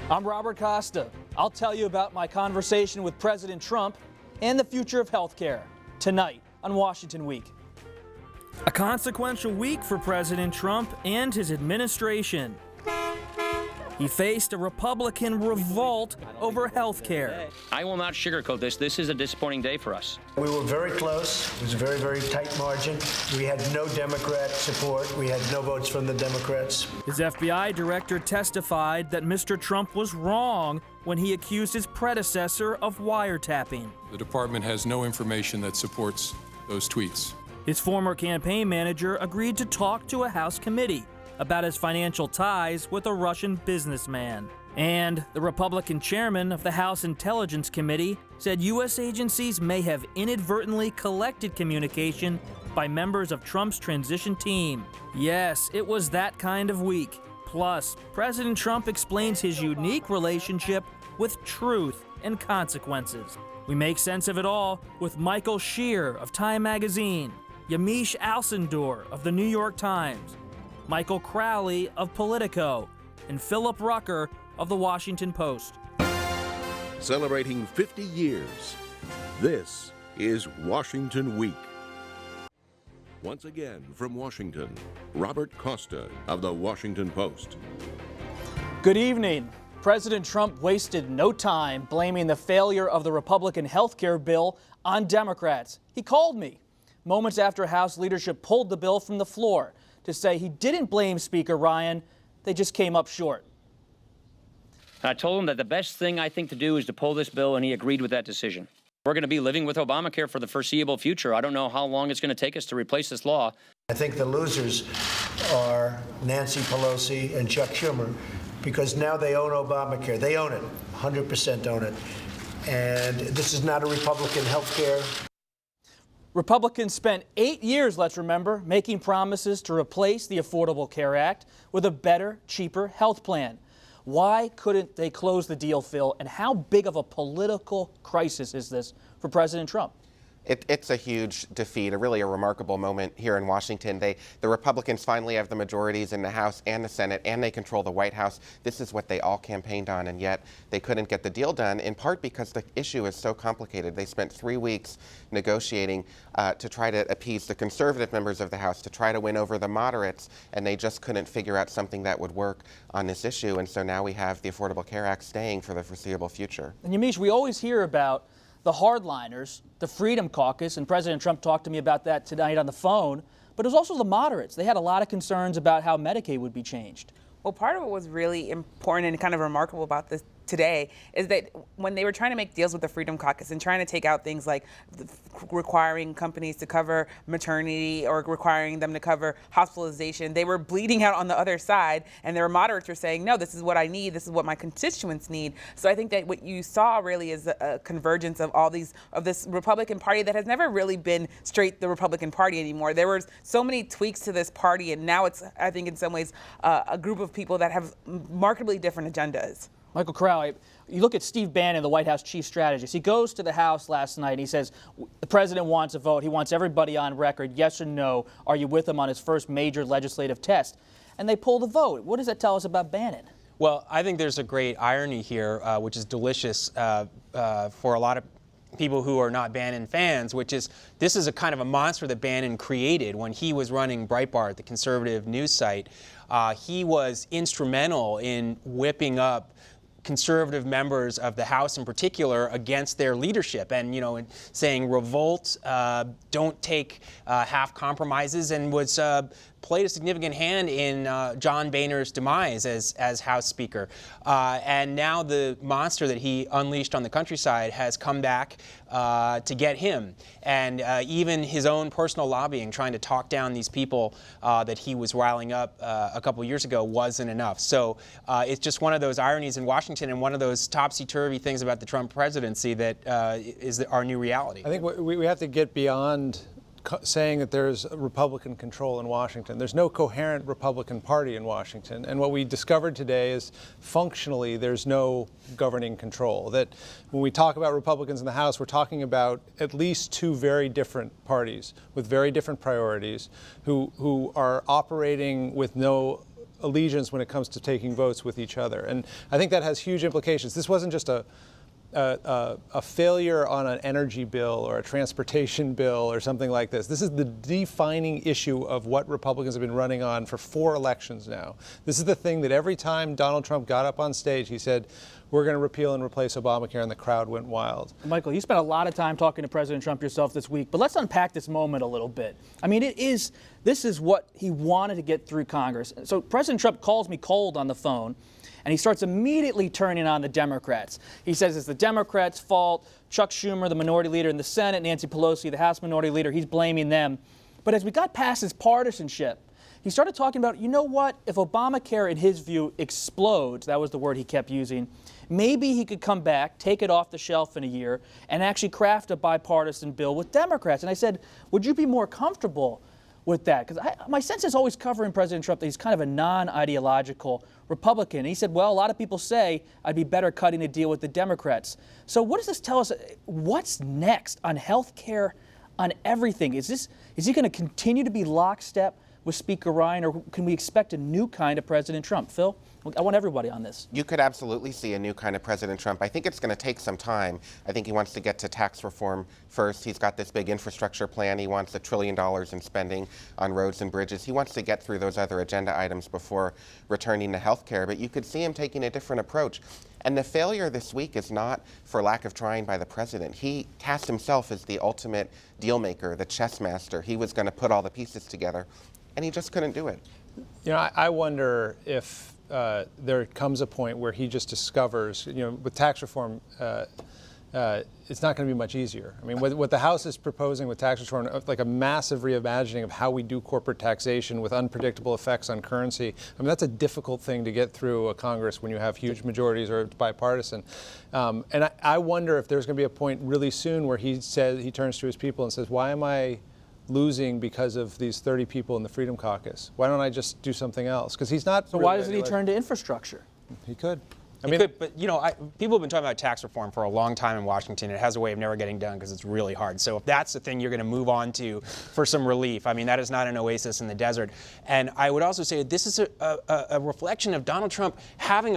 I'm Robert Costa. I'll tell you about my conversation with President Trump and the future of healthcare tonight on Washington Week. A consequential week for President Trump and his administration. He faced a Republican revolt over health care. I will not sugarcoat this. This is a disappointing day for us. We were very close. It was a very, very tight margin. We had no Democrat support. We had no votes from the Democrats. His FBI director testified that Mr. Trump was wrong when he accused his predecessor of wiretapping. The department has no information that supports those tweets. His former campaign manager agreed to talk to a House committee about his financial ties with a Russian businessman. And the Republican chairman of the House Intelligence Committee said U.S. agencies may have inadvertently collected communication by members of Trump's transition team. Yes, it was that kind of week. Plus, President Trump explains his unique relationship with truth and consequences. We make sense of it all with Michael Scherer of Time Magazine, Yamiche Alcindor of the New York Times, Michael Crowley of Politico, and Philip Rucker of the Washington Post. Celebrating 50 years, this is Washington Week. Once again from Washington, Robert Costa of the Washington Post. Good evening. President Trump wasted no time blaming the failure of the Republican health care bill on Democrats. He called me moments after House leadership pulled the bill from the floor to say he didn't blame Speaker Ryan, they just came up short. I told him that the best thing I think to do is to pull this bill, and he agreed with that decision. We're going to be living with Obamacare for the foreseeable future. I don't know how long it's going to take us to replace this law. I think the losers are Nancy Pelosi and Chuck Schumer, because now they own Obamacare. They own it, 100% own it. And this is not a Republican health care. Republicans spent 8 years, let's remember, making promises to replace the Affordable Care Act with a better, cheaper health plan. Why couldn't they close the deal, Phil? And how big of a political crisis is this for President Trump? It's a huge defeat, really a remarkable moment here in Washington. The Republicans finally have the majorities in the House and the Senate, and they control the White House. This is what they all campaigned on, and yet they couldn't get the deal done, in part because the issue is so complicated. They spent 3 weeks negotiating to try to appease the conservative members of the House, to try to win over the moderates, and they just couldn't figure out something that would work on this issue. And so now we have the Affordable Care Act staying for the foreseeable future. And Yamiche, we always hear about the hardliners, the Freedom Caucus, and President Trump talked to me about that tonight on the phone, but it was also the moderates. They had a lot of concerns about how Medicaid would be changed. Well, part of what was really important and kind of remarkable about this today is that when they were trying to make deals with the Freedom Caucus and trying to take out things like requiring companies to cover maternity or requiring them to cover hospitalization, they were bleeding out on the other side, and their moderates were saying, no, this is what I need, this is what my constituents need. So I think that what you saw really is a convergence of this Republican Party that has never really been straight the Republican Party anymore. There were so many tweaks to this party, and now it's, I think in some ways, a group of people that have markedly different agendas. Michael Crowley, you look at Steve Bannon, the White House chief strategist. He goes to the House last night and he says the president wants a vote. He wants everybody on record, yes or no. Are you with him on his first major legislative test? And they pull the vote. What does that tell us about Bannon? Well, I think there's a great irony here, which is delicious for a lot of people who are not Bannon fans, which is this is a kind of a monster that Bannon created when he was running Breitbart, the conservative news site. He was instrumental in whipping up conservative members of the House in particular against their leadership, and saying revolt, don't take half compromises, and was played a significant hand in John Boehner's demise as House Speaker. And now the monster that he unleashed on the countryside has come back to get him. And even his own personal lobbying, trying to talk down these people that he was riling up a couple years ago, wasn't enough. So it's just one of those ironies in Washington, and one of those topsy-turvy things about the Trump presidency that is our new reality. I think we have to get beyond saying that there's Republican control in Washington. There's no coherent Republican Party in Washington. And what we discovered today is functionally there's no governing control. That when we talk about Republicans in the House, we're talking about at least two very different parties with very different priorities who are operating with no allegiance when it comes to taking votes with each other. And I think that has huge implications. This wasn't just a failure on an energy bill or a transportation bill or something like this. This is the defining issue of what Republicans have been running on for 4 elections now. This is the thing that every time Donald Trump got up on stage, he said, we're going to repeal and replace Obamacare, and the crowd went wild. Michael, you spent a lot of time talking to President Trump yourself this week, but let's unpack this moment a little bit. I mean, this is what he wanted to get through Congress. So President Trump calls me cold on the phone, and he starts immediately turning on the Democrats. He says it's the Democrats' fault. Chuck Schumer, the minority leader in the Senate, Nancy Pelosi, the House minority leader, he's blaming them. But as we got past his partisanship, he started talking about, you know what, if Obamacare, in his view, explodes, that was the word he kept using, maybe he could come back, take it off the shelf in a year, and actually craft a bipartisan bill with Democrats. And I said, would you be more comfortable with that? Because my sense is always covering President Trump that he's kind of a non-ideological Republican. And he said, well, a lot of people say I'd be better cutting a deal with the Democrats. So what does this tell us? What's next on health care, on everything? Is he going to continue to be lockstep with Speaker Ryan, or can we expect a new kind of President Trump? Phil, I want everybody on this. You could absolutely see a new kind of President Trump. I think it's going to take some time. I think he wants to get to tax reform first. He's got this big infrastructure plan. He wants $1 trillion in spending on roads and bridges. He wants to get through those other agenda items before returning to health care. But you could see him taking a different approach. And the failure this week is not for lack of trying by the president. He cast himself as the ultimate deal maker, the chess master. He was going to put all the pieces together, and he just couldn't do it. You know, I wonder if there comes a point where he just discovers, you know, with tax reform, it's not going to be much easier. I mean, what the House is proposing with tax reform, like a massive reimagining of how we do corporate taxation with unpredictable effects on currency, I mean, that's a difficult thing to get through a Congress when you have huge majorities or it's bipartisan. And I wonder if there's going to be a point really soon where he turns to his people and says, why am I losing because of these 30 people in the Freedom Caucus? Why don't I just do something else? Because he's not. So why doesn't he turn to infrastructure? He could. But you know, people have been talking about tax reform for a long time in Washington. It has a way of never getting done because it's really hard. So if that's the thing you're going to move on to for some relief, I mean, that is not an oasis in the desert. And I would also say this is a reflection of Donald Trump having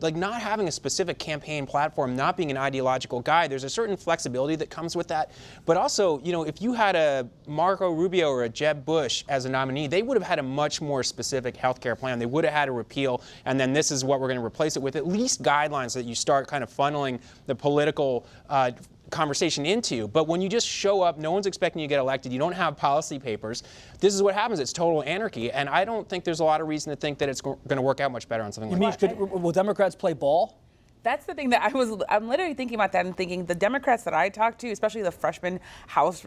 not having a specific campaign platform, not being an ideological guy. There's a certain flexibility that comes with that. But also, you know, if you had a Marco Rubio or a Jeb Bush as a nominee, they would have had a much more specific health care plan. They would have had a repeal, and then this is what we're going to replace it with. At least guidelines that you start kind of funneling the political conversation into. But when you just show up, no one's expecting you to get elected, you don't have policy papers, this is what happens. It's total anarchy. And I don't think there's a lot of reason to think that it's going to work out much better on something like that. Will Democrats play ball? That's the thing that I'm literally thinking about that and thinking the Democrats that I talk to, especially the freshman House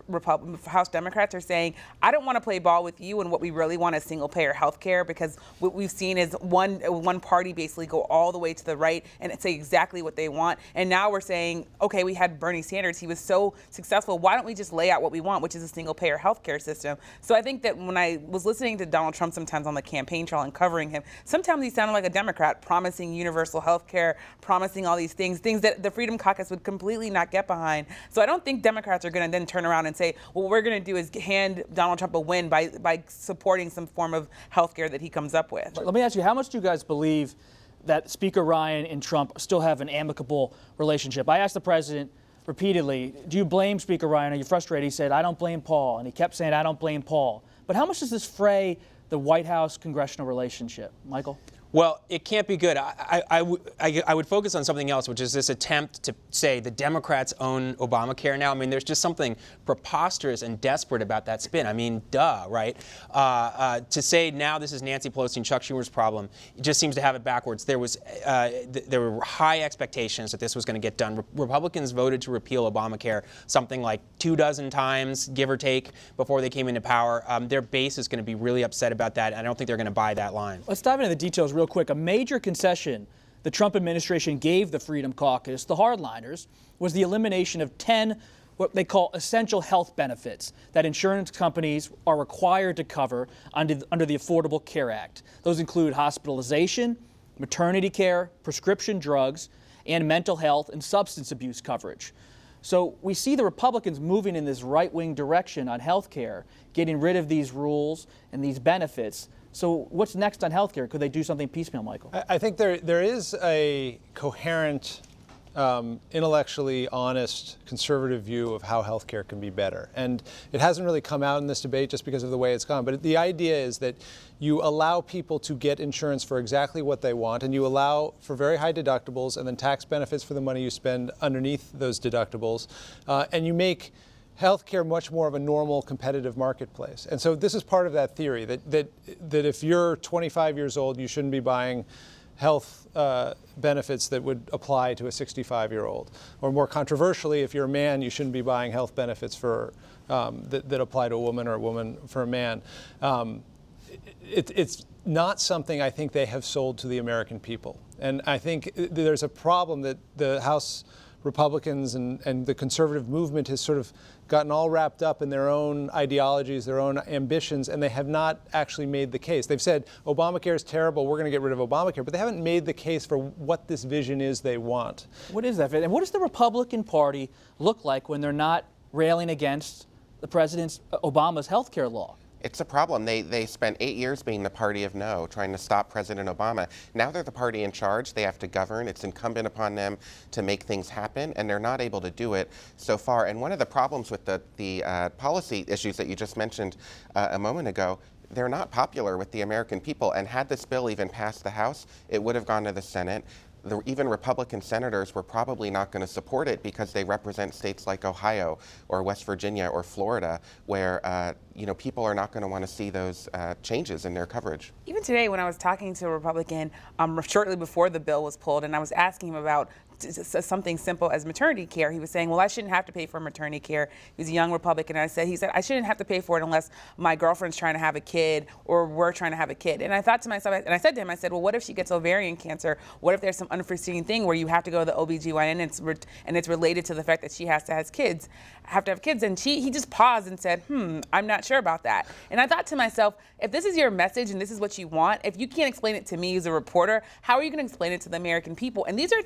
Democrats, are saying, I don't want to play ball with you, and what we really want is single payer health care, because what we've seen is one party basically go all the way to the right and say exactly what they want. And now we're saying, okay, we had Bernie Sanders, he was so successful, why don't we just lay out what we want, which is a single payer health care system? So I think that when I was listening to Donald Trump sometimes on the campaign trail and covering him, sometimes he sounded like a Democrat promising universal health care, promising all these things that the Freedom Caucus would completely not get behind. So I don't think Democrats are going to then turn around and say, well, what we're going to do is hand Donald Trump a win by supporting some form of health care that he comes up with. Let me ask you, how much do you guys believe that Speaker Ryan and Trump still have an amicable relationship? I asked the president repeatedly, do you blame Speaker Ryan? Are you frustrated? He said, I don't blame Paul. And he kept saying, I don't blame Paul. But how much does this fray the White House-congressional relationship? Michael? Well, it can't be good. I would focus on something else, which is this attempt to say the Democrats own Obamacare now. I mean, there's just something preposterous and desperate about that spin. I mean, duh, right? To say now this is Nancy Pelosi and Chuck Schumer's problem, it just seems to have it backwards. There were high expectations that this was going to get done. Republicans voted to repeal Obamacare something like 24 times, give or take, before they came into power. Their base is going to be really upset about that, and I don't think they're going to buy that line. Let's dive into the details real quick. A major concession the Trump administration gave the Freedom Caucus, the hardliners, was the elimination of 10 what they call essential health benefits that insurance companies are required to cover under the Affordable Care Act. Those include hospitalization, maternity care, prescription drugs, and mental health and substance abuse coverage. So we see the Republicans moving in this right-wing direction on health care, getting rid of these rules and these benefits So what's next on health care? Could they do something piecemeal, Michael? I think there is a coherent, intellectually honest, conservative view of how healthcare can be better. And it hasn't really come out in this debate just because of the way it's gone. But the idea is that you allow people to get insurance for exactly what they want, and you allow for very high deductibles and then tax benefits for the money you spend underneath those deductibles. And you make healthcare much more of a normal competitive marketplace. And so this is part of that theory that if you're 25 years old, you shouldn't be buying health benefits that would apply to a 65-year-old. Or more controversially, if you're a man, you shouldn't be buying health benefits for that apply to a woman or a woman for a man. It's not something I think they have sold to the American people. And I think there's a problem that the House Republicans and the conservative movement has sort of gotten all wrapped up in their own ideologies, their own ambitions, and they have not actually made the case. They've said Obamacare is terrible, we're going to get rid of Obamacare, but they haven't made the case for what this vision is they want. What is that? And what does the Republican Party look like when they're not railing against the President Obama's health care law? It's a problem. They spent 8 years being the party of no, trying to stop President Obama. Now they're the party in charge. They have to govern. It's incumbent upon them to make things happen, and they're not able to do it so far. And one of the problems with the policy issues that you just mentioned a moment ago, they're not popular with the American people. And had this bill even passed the House, it would have gone to the Senate. Even Republican senators were probably not going to support it because they represent states like Ohio or West Virginia or Florida, where people are not going to want to see those changes in their coverage. Even today, when I was talking to a Republican shortly before the bill was pulled, and I was asking him about something simple as maternity care, he was saying, well, I shouldn't have to pay for maternity care. He was a young Republican. And he said, I shouldn't have to pay for it unless my girlfriend's trying to have a kid or we're trying to have a kid. And I thought to myself, and I said to him, I said, well, what if she gets ovarian cancer? What if there's some unforeseen thing where you have to go to the OBGYN and it's related to the fact that she have to have kids? And he just paused and said, I'm not sure about that. And I thought to myself, if this is your message and this is what you want, if you can't explain it to me as a reporter, how are you going to explain it to the American people? And these are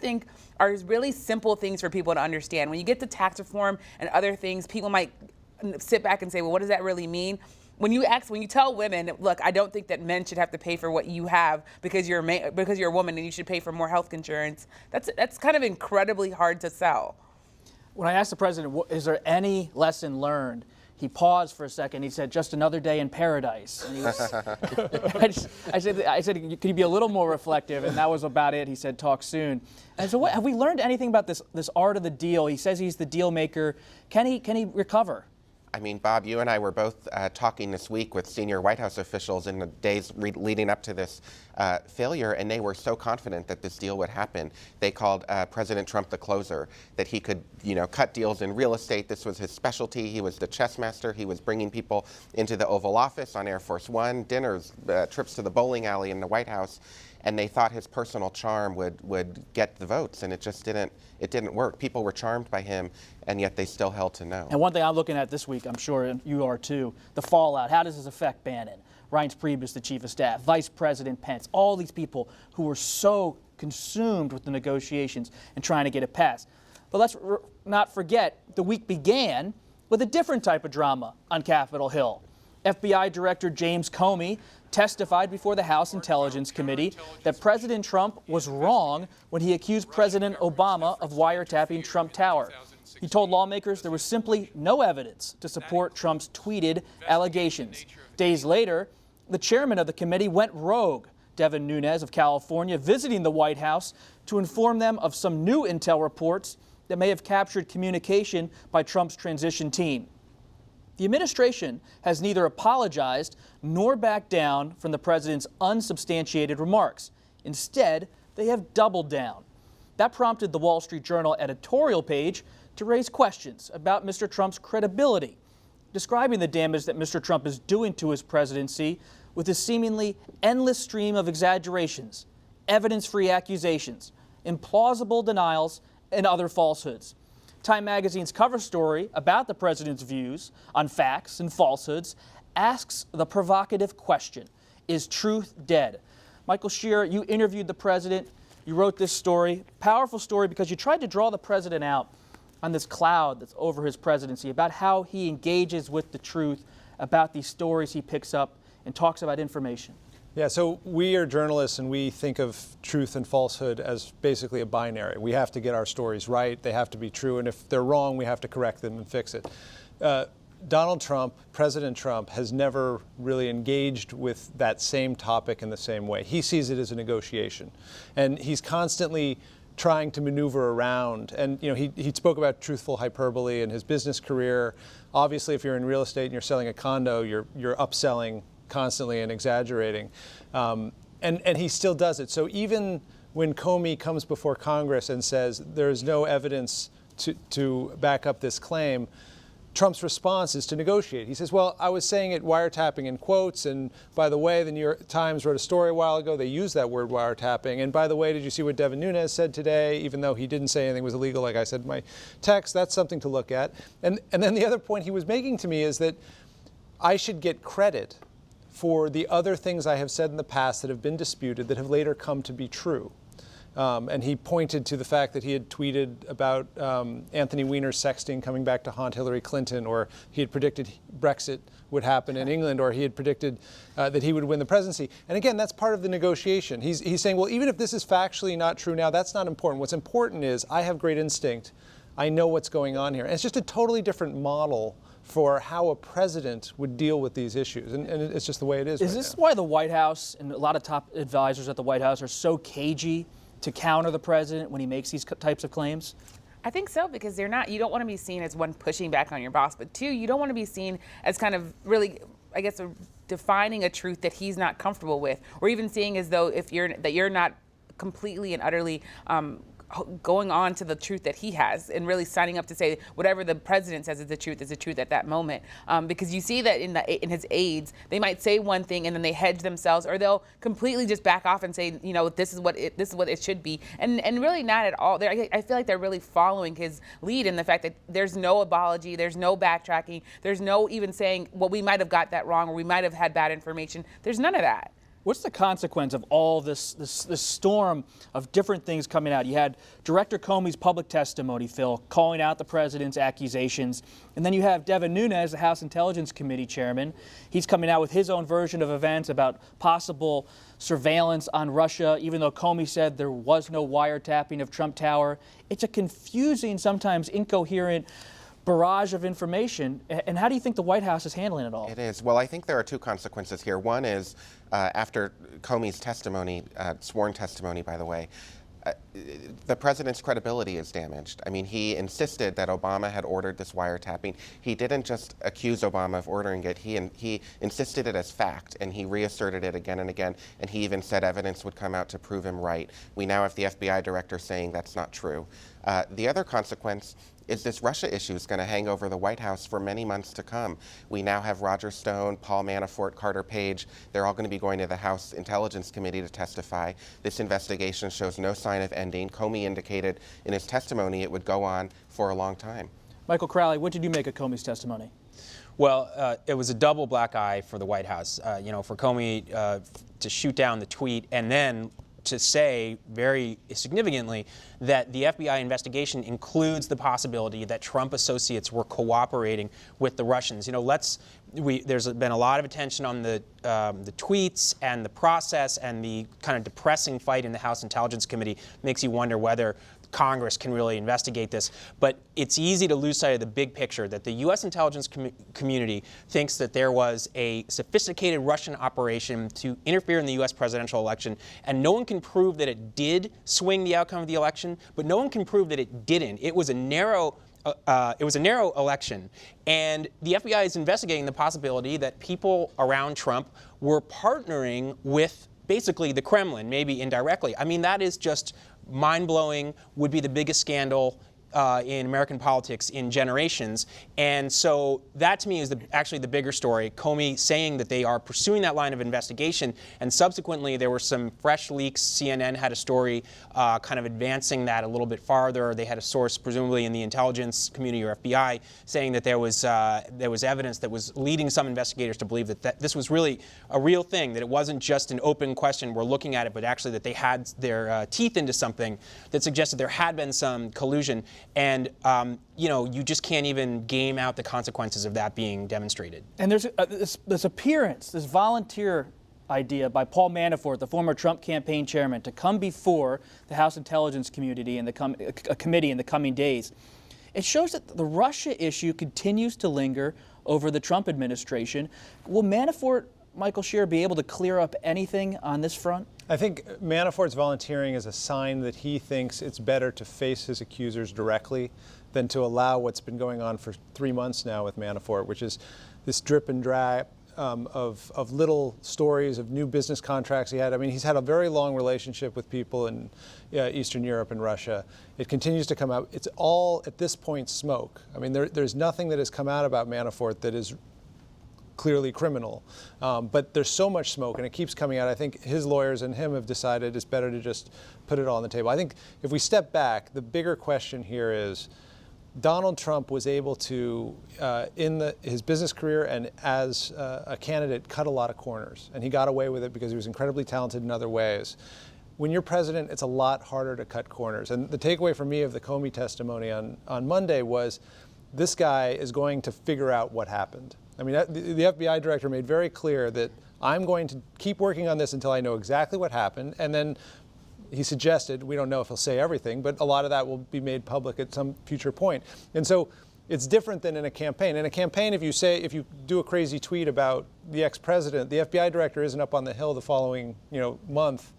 really simple things for people to understand. When you get to tax reform and other things, people might sit back and say, well, what does that really mean? When you tell women, look, I don't think that men should have to pay for what you have because you're a woman and you should pay for more health insurance, that's kind of incredibly hard to sell. When I asked the president, is there any lesson learned? He paused for a second. He said, just another day in paradise. And he was, I said, could you be a little more reflective? And that was about it. He said, talk soon. And so have we learned anything about this art of the deal? He says he's the deal maker. Can he recover? I mean, Bob, you and I were both talking this week with senior White House officials in the days leading up to this failure, and they were so confident that this deal would happen. They called President Trump the closer, that he could, cut deals in real estate. This was his specialty. He was the chess master. He was bringing people into the Oval Office on Air Force One, dinners, trips to the bowling alley in the White House. And they thought his personal charm would get the votes, and it just didn't work. People were charmed by him, and yet they still held to no. And one thing I'm looking at this week, I'm sure you are too, the fallout. How does this affect Bannon? Reince Priebus, the chief of staff, Vice President Pence, all these people who were so consumed with the negotiations and trying to get it passed. But let's not forget, the week began with a different type of drama on Capitol Hill. FBI Director James Comey testified before the House Intelligence Committee that President Trump was wrong when he accused President Obama of wiretapping Trump Tower. He told lawmakers there was simply no evidence to support Trump's tweeted allegations. Days later, the chairman of the committee went rogue, Devin Nunes of California, visiting the White House to inform them of some new intel reports that may have captured communication by Trump's transition team. The administration has neither apologized nor backed down from the president's unsubstantiated remarks. Instead, they have doubled down. That prompted the Wall Street Journal editorial page to raise questions about Mr. Trump's credibility, describing the damage that Mr. Trump is doing to his presidency with his seemingly endless stream of exaggerations, evidence-free accusations, implausible denials, and other falsehoods. Time magazine's cover story about the president's views on facts and falsehoods asks the provocative question, is truth dead? Michael Scherer, you interviewed the president. You wrote this story, powerful story, because you tried to draw the president out on this cloud that's over his presidency, about how he engages with the truth, about these stories he picks up and talks about information. Yeah, so we are journalists and we think of truth and falsehood as basically a binary. We have to get our stories right, they have to be true, and if they're wrong, we have to correct them and fix it. Donald Trump, President Trump, has never really engaged with that same topic in the same way. He sees it as a negotiation, and he's constantly trying to maneuver around. And he spoke about truthful hyperbole in his business career. Obviously, if you're in real estate and you're selling a condo, you're upselling constantly and exaggerating. And he still does it. So even when Comey comes before Congress and says there's no evidence to back up this claim, Trump's response is to negotiate. He says, well, I was saying it wiretapping in quotes, and by the way, the New York Times wrote a story a while ago, they used that word wiretapping, and by the way, did you see what Devin Nunes said today? Even though he didn't say anything was illegal, like I said in my text, that's something to look at. And then the other point he was making to me is that I should get credit for the other things I have said in the past that have been disputed that have later come to be true. And he pointed to the fact that he had tweeted about Anthony Weiner's sexting coming back to haunt Hillary Clinton, or he had predicted Brexit would happen in England, or he had predicted that he would win the presidency. And again, that's part of the negotiation. He's saying, well, even if this is factually not true now, that's not important. What's important is I have great instinct. I know what's going on here. And it's just a totally different model for how a president would deal with these issues. And it's just the way it is. Is this why the White House and a lot of top advisors at the White House are so cagey to counter the president when he makes these types of claims? I think so, because you don't want to be seen as one pushing back on your boss, but two, you don't want to be seen as kind of really, I guess, defining a truth that he's not comfortable with, or even seeing as though you're not completely and utterly going on to the truth that he has, and really signing up to say whatever the president says is the truth at that moment. Because you see that in his aides, they might say one thing and then they hedge themselves, or they'll completely just back off and say, this is what it should be, and really not at all. I feel like they're really following his lead in the fact that there's no apology, there's no backtracking, there's no even saying, well, we might have got that wrong, or we might have had bad information. There's none of that. What's the consequence of all this storm of different things coming out? You had Director Comey's public testimony, Phil, calling out the president's accusations. And then you have Devin Nunes, the House Intelligence Committee chairman. He's coming out with his own version of events about possible surveillance on Russia, even though Comey said there was no wiretapping of Trump Tower. It's a confusing, sometimes incoherent barrage of information. And how do you think the White House is handling it all? It is. Well, I think there are two consequences here. One is after Comey's testimony, sworn testimony, by the way, the president's credibility is damaged. I mean, he insisted that Obama had ordered this wiretapping. He didn't just accuse Obama of ordering it. He insisted it as fact, and he reasserted it again and again, and he even said evidence would come out to prove him right. We now have the FBI director saying that's not true. The other consequence is this Russia issue is going to hang over the White House for many months to come. We now have Roger Stone, Paul Manafort, Carter Page. They're all going to be going to the House Intelligence Committee to testify. This investigation shows no sign of ending. Comey indicated in his testimony it would go on for a long time. Michael Crowley, what did you make of Comey's testimony? Well, it was a double black eye for the White House. For Comey to shoot down the tweet and then to say very significantly that the FBI investigation includes the possibility that Trump associates were cooperating with the Russians. There's been a lot of attention on the tweets and the process, and the kind of depressing fight in the House Intelligence Committee makes you wonder whether Congress can really investigate this. But it's easy to lose sight of the big picture, that the U.S. intelligence community thinks that there was a sophisticated Russian operation to interfere in the U.S. presidential election, and no one can prove that it did swing the outcome of the election, but no one can prove that it didn't. It was a narrow election, and the FBI is investigating the possibility that people around Trump were partnering with basically the Kremlin, maybe indirectly. I mean, that is just mind-blowing, would be the biggest scandal in American politics in generations. And so that to me is actually the bigger story. Comey saying that they are pursuing that line of investigation, and subsequently there were some fresh leaks. CNN had a story kind of advancing that a little bit farther. They had a source, presumably in the intelligence community or FBI, saying that there was evidence that was leading some investigators to believe that this was really a real thing, that it wasn't just an open question, we're looking at it, but actually that they had their teeth into something that suggested there had been some collusion. And, you just can't even game out the consequences of that being demonstrated. And there's this appearance, this volunteer idea by Paul Manafort, the former Trump campaign chairman, to come before the House Intelligence Committee in the coming days. It shows that the Russia issue continues to linger over the Trump administration. Will Manafort, Michael Scherer, be able to clear up anything on this front? I think Manafort's volunteering is a sign that he thinks it's better to face his accusers directly than to allow what's been going on for 3 months now with Manafort, which is this drip and drag of little stories of new business contracts he had. I mean, he's had a very long relationship with people in Eastern Europe and Russia. It continues to come out. It's all, at this point, smoke. I mean, there's nothing that has come out about Manafort that is clearly criminal. But there's so much smoke, and it keeps coming out. I think his lawyers and him have decided it's better to just put it all on the table. I think if we step back, the bigger question here is, Donald Trump was able to, in his business career and as a candidate, cut a lot of corners. And he got away with it because he was incredibly talented in other ways. When you're president, it's a lot harder to cut corners. And the takeaway for me of the Comey testimony on Monday was this guy is going to figure out what happened. I mean, the FBI director made very clear that I'm going to keep working on this until I know exactly what happened. And then he suggested, we don't know if he'll say everything, but a lot of that will be made public at some future point. And so it's different than in a campaign. In a campaign, if you do a crazy tweet about the ex-president, the FBI director isn't up on the Hill the following month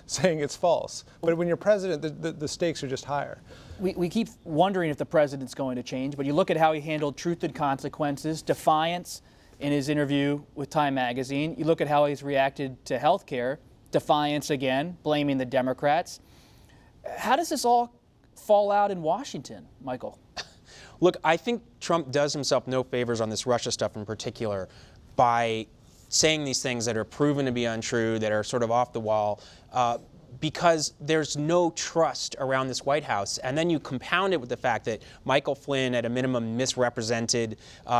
saying it's false. But when you're president, the stakes are just higher. We keep wondering if the president's going to change, but you look at how he handled Truth and Consequences, defiance in his interview with Time Magazine. You look at how he's reacted to health care, defiance again, blaming the Democrats. How does this all fall out in Washington, Michael? Look, I think Trump does himself no favors on this Russia stuff in particular by saying these things that are proven to be untrue, that are sort of off the wall, because there's no trust around this White House. And then you compound it with the fact that Michael Flynn, at a minimum, misrepresented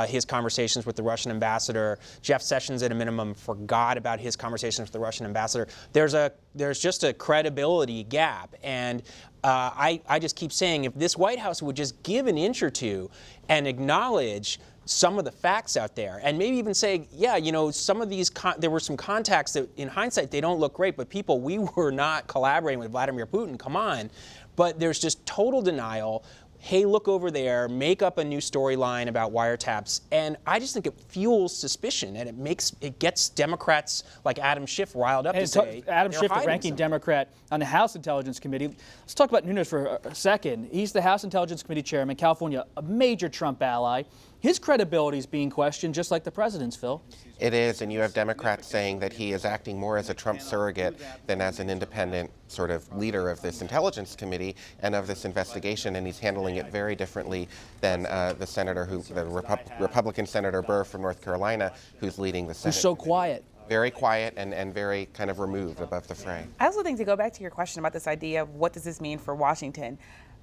his conversations with the Russian ambassador. Jeff Sessions, at a minimum, forgot about his conversations with the Russian ambassador. There's just a credibility gap. And I just keep saying, if this White House would just give an inch or two and acknowledge some of the facts out there, and maybe even say, yeah, some of these, there were some contacts that in hindsight, they don't look great, but people, we were not collaborating with Vladimir Putin, come on. But there's just total denial. Hey, look over there, make up a new storyline about wiretaps. And I just think it fuels suspicion, and it gets Democrats like Adam Schiff riled up to say Adam Schiff, the ranking Democrat on the House Intelligence Committee. Let's talk about Nunes for a second. He's the House Intelligence Committee chairman, California, a major Trump ally. His credibility is being questioned, just like the president's, Phil. It is, and you have Democrats saying that he is acting more as a Trump surrogate than as an independent sort of leader of this intelligence committee and of this investigation, and he's handling it very differently than the Republican Senator Burr from North Carolina, who's leading the Senate. Who's so quiet. Very quiet and very kind of removed above the fray. I also think, to go back to your question about this idea of what does this mean for Washington,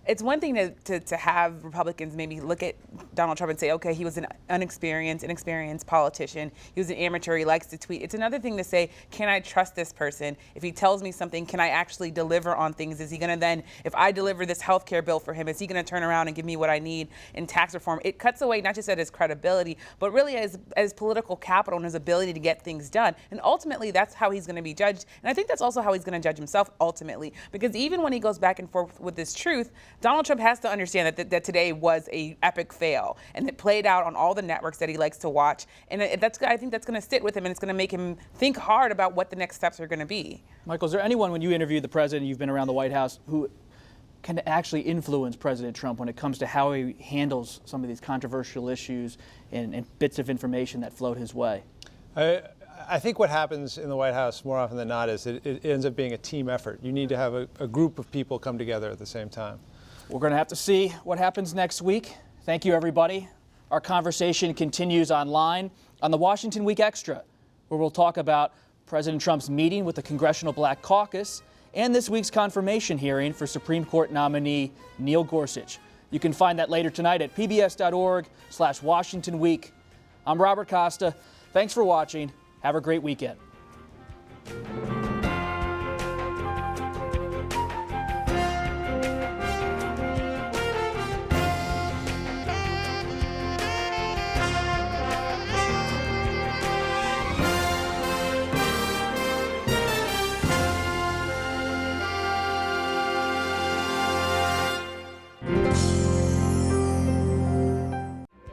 it's one thing to have Republicans maybe look at Donald Trump and say, okay, he was an inexperienced politician. He was an amateur. He likes to tweet. It's another thing to say, can I trust this person? If he tells me something, can I actually deliver on things? Is he going to then, if I deliver this health care bill for him, is he going to turn around and give me what I need in tax reform? It cuts away not just at his credibility, but really as political capital and his ability to get things done. And ultimately, that's how he's going to be judged. And I think that's also how he's going to judge himself ultimately. Because even when he goes back and forth with this truth, Donald Trump has to understand that today was an epic fail, and it played out on all the networks that he likes to watch. And I think that's going to sit with him, and it's going to make him think hard about what the next steps are going to be. Michael, is there anyone, when you interviewed the president, you've been around the White House, who can actually influence President Trump when it comes to how he handles some of these controversial issues and bits of information that float his way? I think what happens in the White House more often than not is it ends up being a team effort. You need to have a group of people come together at the same time. We're going to have to see what happens next week. Thank you, everybody. Our conversation continues online on the Washington Week Extra, where we'll talk about President Trump's meeting with the Congressional Black Caucus and this week's confirmation hearing for Supreme Court nominee Neil Gorsuch. You can find that later tonight at pbs.org/Washington Week. I'm Robert Costa. Thanks for watching. Have a great weekend.